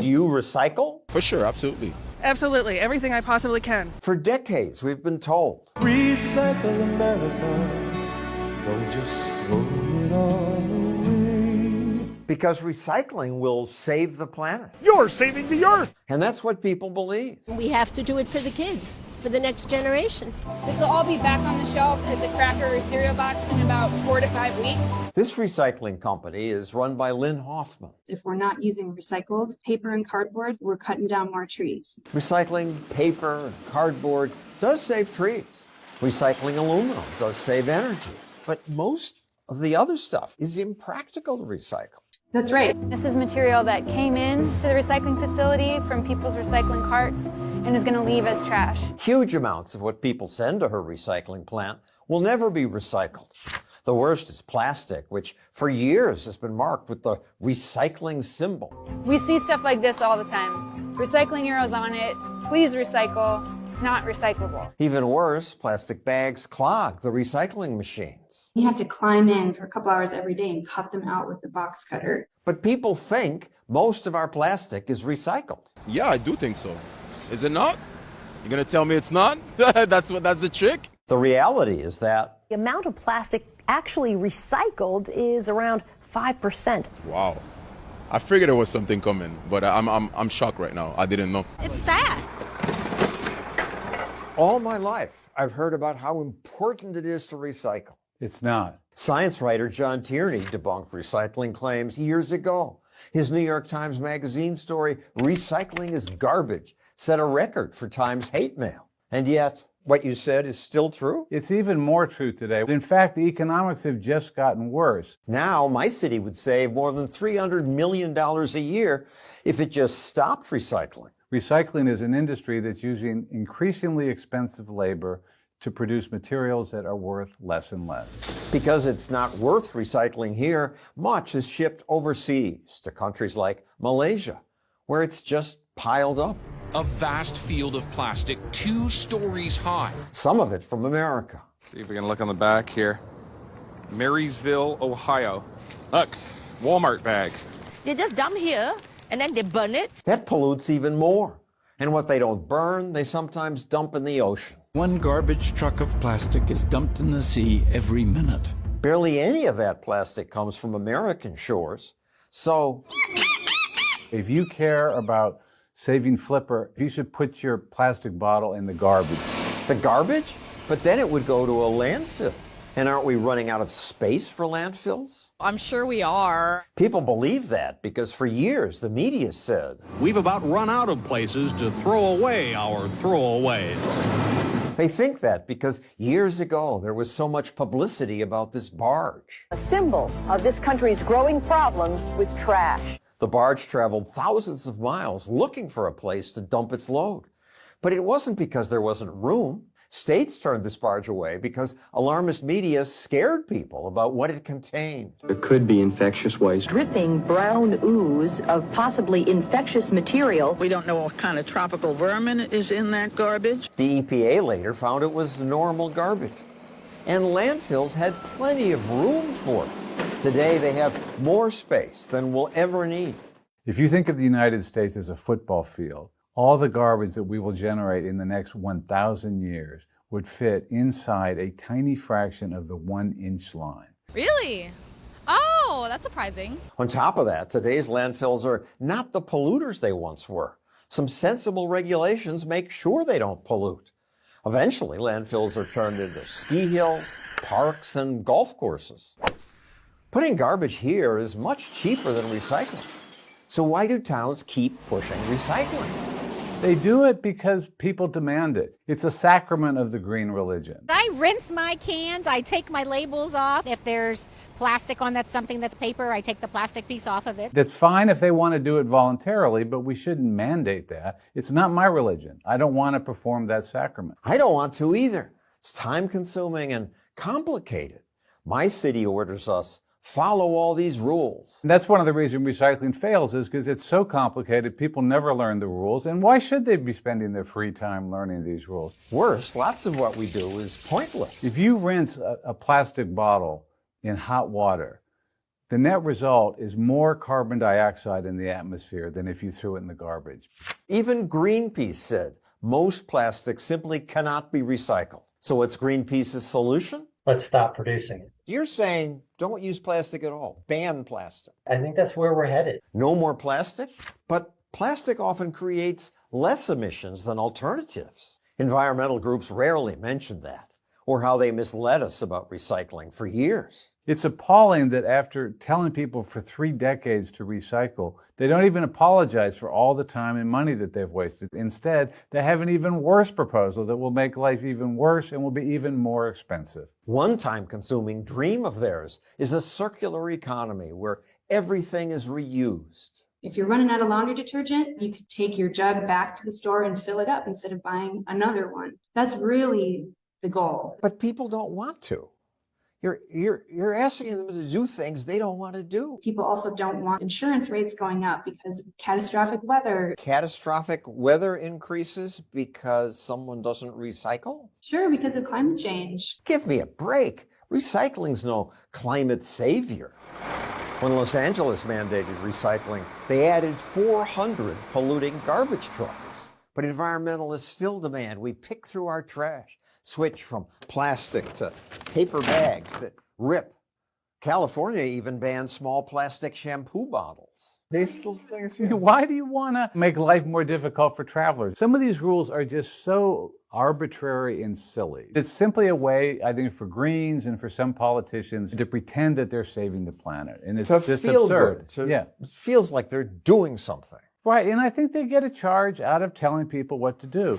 Do you recycle? For sure, absolutely. Absolutely, everything I possibly can. For decades, we've been told. Recycle America, don't just throw it all away. Because recycling will save the planet. You're saving the earth. And that's what people believe. We have to do it for the kids, for the next generation. This will all be back on the shelf as a cracker or cereal box in about 4 to 5 weeks. This recycling company is run by Lynn Hoffman. If we're not using recycled paper and cardboard, we're cutting down more trees. Recycling paper and cardboard does save trees. Recycling aluminum does save energy. But most of the other stuff is impractical to recycle. That's right. This is material that came in to the recycling facility from people's recycling carts and is going to leave as trash. Huge amounts of what people send to her recycling plant will never be recycled. The worst is plastic, which for years has been marked with the recycling symbol. We see stuff like this all the time. Recycling arrows on it. Please recycle. It's not recyclable. Even worse, plastic bags clog the recycling machines. You have to climb in for a couple hours every day and cut them out with the box cutter. But people think most of our plastic is recycled. Yeah, I do think so. Is it not? You're going to tell me it's not? That's the trick? The reality is that the amount of plastic actually recycled is around 5%. Wow. I figured there was something coming, but I'm shocked right now. I didn't know. It's sad. all my life I've heard about how important it is to recycle. It's not. Science writer John Tierney debunked recycling claims years ago. His New York Times Magazine story, "Recycling is Garbage," set a record for Times hate mail. And yet, what you said is still true? It's even more true today. In fact, the economics have just gotten worse. Now, my city would save more than $300 million a year if it just stopped recycling. Recycling is an industry that's using increasingly expensive labor to produce materials that are worth less and less. Because it's not worth recycling here, much is shipped overseas to countries like Malaysia, where it's just piled up. A vast field of plastic 2 stories high. Some of it from America. See if we can look on the back here. Marysville, Ohio. Look, Walmart bag. They just dump here and then they burn it. That pollutes even more. And what they don't burn, they sometimes dump in the ocean. 1 garbage truck of plastic is dumped in the sea every minute. Barely any of that plastic comes from American shores. So, if you care about saving Flipper, you should put your plastic bottle in the garbage. The garbage? But then it would go to a landfill. And aren't we running out of space for landfills? I'm sure we are. People believe that because for years the media said, "We've about run out of places to throw away our throwaways." They think that because years ago there was so much publicity about this barge. A symbol of this country's growing problems with trash. The barge traveled thousands of miles looking for a place to dump its load. But it wasn't because there wasn't room. States turned this barge away because alarmist media scared people about what it contained. There could be infectious waste. Dripping brown ooze of possibly infectious material. We don't know what kind of tropical vermin is in that garbage. The EPA later found it was normal garbage. And landfills had plenty of room for it. Today they have more space than we'll ever need. If you think of the United States as a football field, all the garbage that we will generate in the next 1,000 years would fit inside a tiny fraction of the 1-inch line. Really? Oh, that's surprising. On top of that, today's landfills are not the polluters they once were. Some sensible regulations make sure they don't pollute. Eventually, landfills are turned into ski hills, parks, and golf courses. Putting garbage here is much cheaper than recycling. So why do towns keep pushing recycling? They do it because people demand it. It's a sacrament of the green religion. I rinse my cans. I take my labels off. If there's plastic on that's something that's paper, I take the plastic piece off of it. That's fine if they want to do it voluntarily, but we shouldn't mandate that. It's not my religion. I don't want to perform that sacrament. I don't want to either. It's time-consuming and complicated. My city orders us follow all these rules. And that's one of the reasons recycling fails is because it's so complicated, people never learn the rules. And why should they be spending their free time learning these rules? Worse, lots of what we do is pointless. If you rinse a plastic bottle in hot water, The net result is more carbon dioxide in the atmosphere than if you threw it in the garbage. Even Greenpeace said most plastics simply cannot be recycled. So what's Greenpeace's solution? Let's stop producing it. You're saying don't use plastic at all. Ban plastic. I think that's where we're headed. No more plastic? But plastic often creates less emissions than alternatives. Environmental groups rarely mention that, or how they misled us about recycling for years. It's appalling that after telling people for 3 decades to recycle, they don't even apologize for all the time and money that they've wasted. Instead, they have an even worse proposal that will make life even worse and will be even more expensive. One time-consuming dream of theirs is a circular economy where everything is reused. If you're running out of laundry detergent, you could take your jug back to the store and fill it up instead of buying another one. That's really the goal. But people don't want to. You're asking them to do things they don't want to do. People also don't want insurance rates going up because of catastrophic weather. Catastrophic weather increases because someone doesn't recycle? Sure, because of climate change. Give me a break. Recycling's no climate savior. When Los Angeles mandated recycling, they added 400 polluting garbage trucks. But environmentalists still demand we pick through our trash, switch from plastic to paper bags that rip. California even banned small plastic shampoo bottles. They still think it's... Why do you want to make life more difficult for travelers? Some of these rules are just so arbitrary and silly. It's simply a way, I think, for Greens and for some politicians to pretend that they're saving the planet. And it's just absurd. It feels like they're doing something. Right, and I think they get a charge out of telling people what to do.